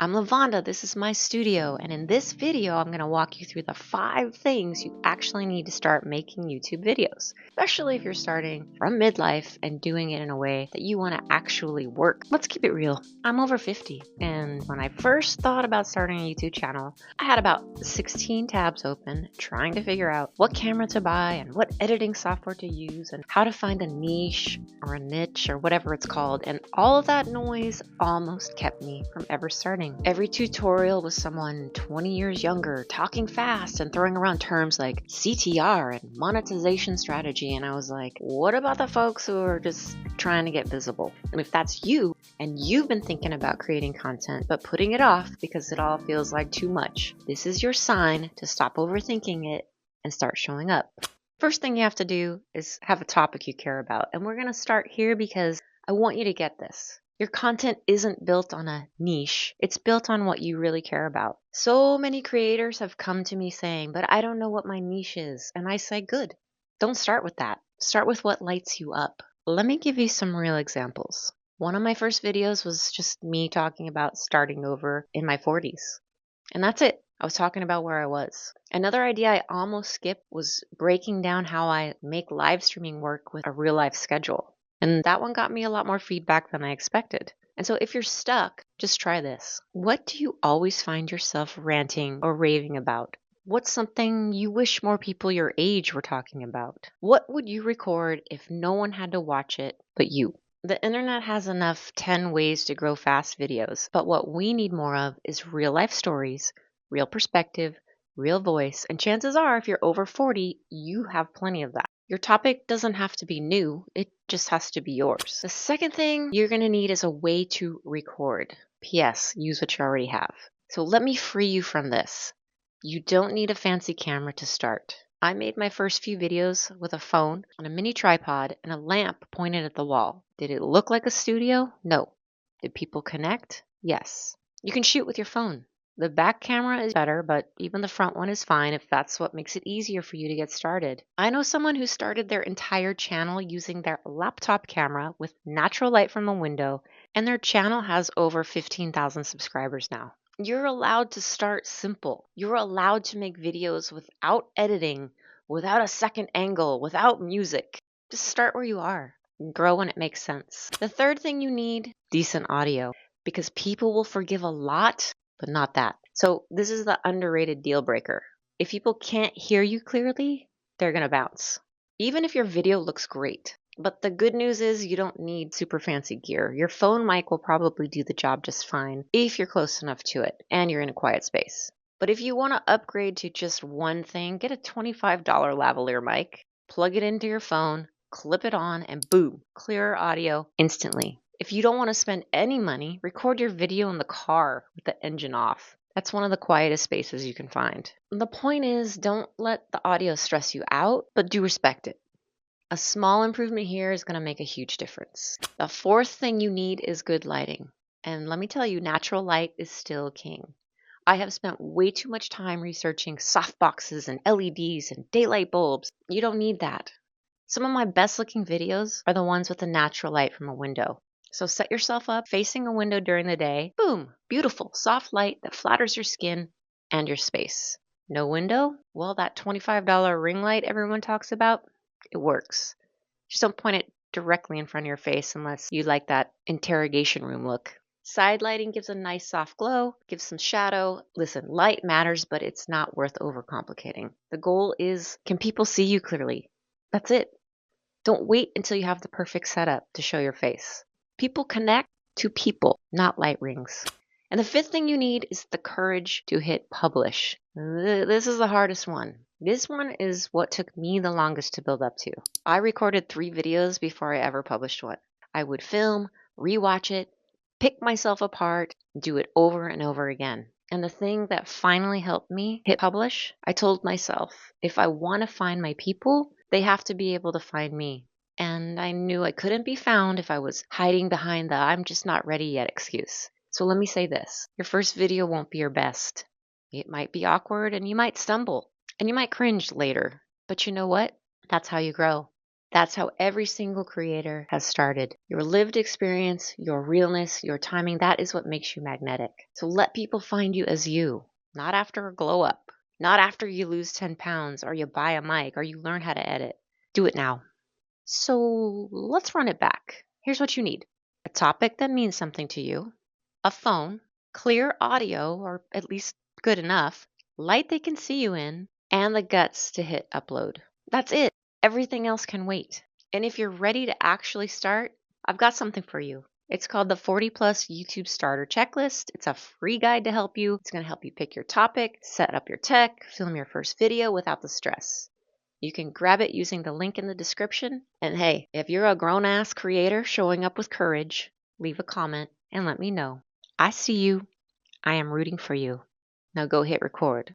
I'm Lavonda, this is my studio, and in this video, I'm going to walk you through the 5 things you actually need to start making YouTube videos, especially if you're starting from midlife and doing it in a way that you want to actually work. Let's keep it real. I'm over 50, and when I first thought about starting a YouTube channel, I had about 16 tabs open, trying to figure out what camera to buy and what editing software to use and how to find a niche or a niche or whatever it's called, and all of that noise almost kept me from ever starting. Every tutorial was someone 20 years younger, talking fast and throwing around terms like CTR and monetization strategy. And I was like, what about the folks who are just trying to get visible? And if that's you, and you've been thinking about creating content, but putting it off because it all feels like too much, this is your sign to stop overthinking it and start showing up. First thing you have to do is have a topic you care about. And we're going to start here because I want you to get this. Your content isn't built on a niche. It's built on what you really care about. So many creators have come to me saying, but I don't know what my niche is. And I say, good. Don't start with that. Start with what lights you up. Let me give you some real examples. One of my first videos was just me talking about starting over in my 40s. And that's it. I was talking about where I was. Another idea I almost skipped was breaking down how I make live streaming work with a real life schedule. And that one got me a lot more feedback than I expected. And so if you're stuck, just try this. What do you always find yourself ranting or raving about? What's something you wish more people your age were talking about? What would you record if no one had to watch it but you? The internet has enough 10 ways to grow fast videos, but what we need more of is real life stories, real perspective, real voice, and chances are if you're over 40, you have plenty of that. Your topic doesn't have to be new, it just has to be yours. The second thing you're going to need is a way to record. P.S. Use what you already have. So let me free you from this. You don't need a fancy camera to start. I made my first few videos with a phone on a mini tripod and a lamp pointed at the wall. Did it look like a studio? No. Did people connect? Yes. You can shoot with your phone. The back camera is better, but even the front one is fine if that's what makes it easier for you to get started. I know someone who started their entire channel using their laptop camera with natural light from a window, and their channel has over 15,000 subscribers now. You're allowed to start simple. You're allowed to make videos without editing, without a second angle, without music. Just start where you are. Grow when it makes sense. The third thing you need, decent audio, because people will forgive a lot, but not that. So this is the underrated deal breaker. If people can't hear you clearly, they're going to bounce. Even if your video looks great. But the good news is you don't need super fancy gear. Your phone mic will probably do the job just fine if you're close enough to it and you're in a quiet space. But if you want to upgrade to just one thing, get a $25 lavalier mic, plug it into your phone, clip it on, and boom, clearer audio instantly. If you don't want to spend any money, record your video in the car with the engine off. That's one of the quietest spaces you can find. The point is, don't let the audio stress you out, but do respect it. A small improvement here is going to make a huge difference. The fourth thing you need is good lighting. And let me tell you, natural light is still king. I have spent way too much time researching softboxes and LEDs and daylight bulbs. You don't need that. Some of my best looking videos are the ones with the natural light from a window. So set yourself up facing a window during the day. Boom, beautiful, soft light that flatters your skin and your space. No window? Well, that $25 ring light everyone talks about, it works. Just don't point it directly in front of your face unless you like that interrogation room look. Side lighting gives a nice soft glow, gives some shadow. Listen, light matters, but it's not worth overcomplicating. The goal is, can people see you clearly? That's it. Don't wait until you have the perfect setup to show your face. People connect to people, not light rings. And the fifth thing you need is the courage to hit publish. This is the hardest one. This one is what took me the longest to build up to. I recorded 3 videos before I ever published one. I would film, rewatch it, pick myself apart, do it over and over again. And the thing that finally helped me hit publish, I told myself, if I want to find my people, they have to be able to find me. And I knew I couldn't be found if I was hiding behind the I'm just not ready yet excuse. So let me say this. Your first video won't be your best. It might be awkward and you might stumble and you might cringe later. But you know what? That's how you grow. That's how every single creator has started. Your lived experience, your realness, your timing, that is what makes you magnetic. So let people find you as you, not after a glow up, not after you lose 10 pounds or you buy a mic or you learn how to edit. Do it now. So let's run it back. Here's what you need: a topic that means something to you, a phone, clear audio, or at least good enough, light they can see you in, and the guts to hit upload. That's it. Everything else can wait. And if you're ready to actually start, I've got something for you. It's called the 40 Plus YouTube Starter Checklist. It's a free guide to help you. It's going to help you pick your topic, set up your tech, film your first video without the stress. You can grab it using the link in the description. And hey, if you're a grown-ass creator showing up with courage, leave a comment and let me know. I see you. I am rooting for you. Now go hit record.